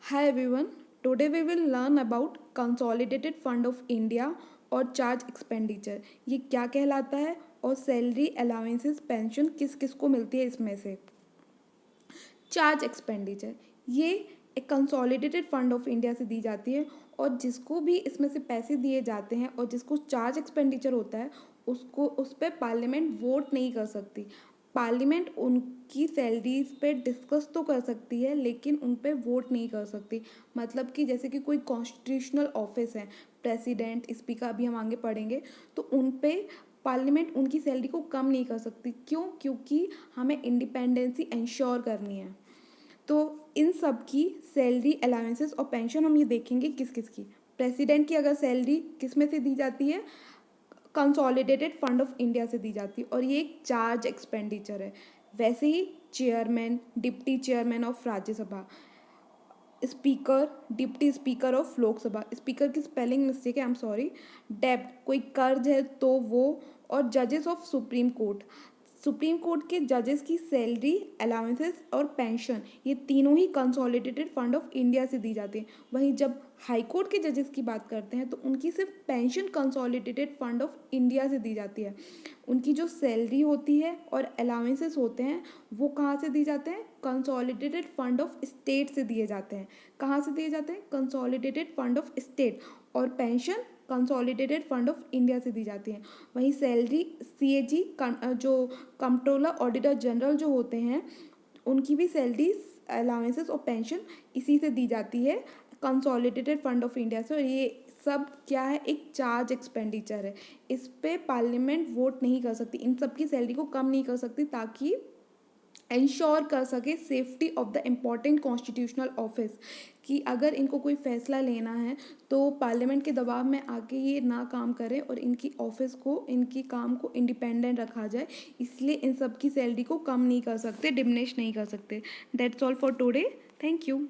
Hi everyone, today we will learn about Consolidated Fund of India और charge expenditure ये क्या कहलाता है और सैलरी अलाउंसेस पेंशन किस किस को मिलती है इसमें से। चार्ज एक्सपेंडिचर ये एक कंसोलिडेटेड फंड ऑफ इंडिया से दी जाती है और जिसको भी इसमें से पैसे दिए जाते हैं और जिसको चार्ज एक्सपेंडिचर होता है उसको उस पर पार्लियामेंट वोट नहीं कर सकती। पार्लियामेंट उनकी सैलरीज पे डिस्कस तो कर सकती है लेकिन उन पे वोट नहीं कर सकती। मतलब कि जैसे कि कोई कॉन्स्टिट्यूशनल ऑफिस है, प्रेसिडेंट, स्पीकर, अभी हम आगे पढ़ेंगे, तो उन पे पार्लियामेंट उनकी सैलरी को कम नहीं कर सकती। क्यों? क्योंकि हमें इंडिपेंडेंसी इंश्योर करनी है। तो इन सब की सैलरी अलाउंसेस और पेंशन हम ये देखेंगे किस किस की। प्रेसिडेंट की अगर सैलरी किस में से दी जाती है, कंसोलिडेटेड फंड ऑफ इंडिया से दी जाती है और ये एक चार्ज एक्सपेंडिचर है। वैसे ही chairman, deputy chairman of Rajya Sabha, speaker, deputy speaker of Lok Sabha, speaker की स्पेलिंग मिस्टेक है, आई एम सॉरी, डेब्ट, कोई कर्ज है तो वो, और जजेस of supreme court, supreme court के जजेस की सैलरी, अलाउंसेस और पेंशन ये तीनों ही कंसोलिडेटेड फंड ऑफ इंडिया से दी जाती है। वहीं जब हाई कोर्ट के जजेस की बात करते हैं तो उनकी सिर्फ pension consolidated fund of India से दी जाती है। उनकी जो सैलरी होती है और अलाउंसेस होते हैं वो कहाँ से दिए जाते हैं? कंसोलिडेटेड फंड ऑफ स्टेट से दिए जाते हैं। कहाँ से दिए जाते हैं? Consolidated fund of state. और pension consolidated fund of India से दी जाती है। वहीं सैलरी सीएजी जो कंट्रोलर ऑडिटर जनरल जो होते हैं उनकी भी सैलरी, अलाउंसेस और पेंशन इसी से दी जाती है, कंसोलिडेटेड फंड ऑफ इंडिया से। और ये सब क्या है? एक चार्ज एक्सपेंडिचर है। इस पे पार्लियामेंट वोट नहीं कर सकती, इन सब की सैलरी को कम नहीं कर सकती ताकि इंश्योर कर सके safety of the important constitutional office, कि अगर इनको कोई फैसला लेना है तो पार्लियामेंट के दबाव में आके ये ना काम करें और इनकी ऑफिस को, इनकी काम को इंडिपेंडेंट रखा जाए। इसलिए इन सब की सैलरी को कम नहीं कर सकते, डिमिनिश नहीं कर सकते। That's all for today. Thank you.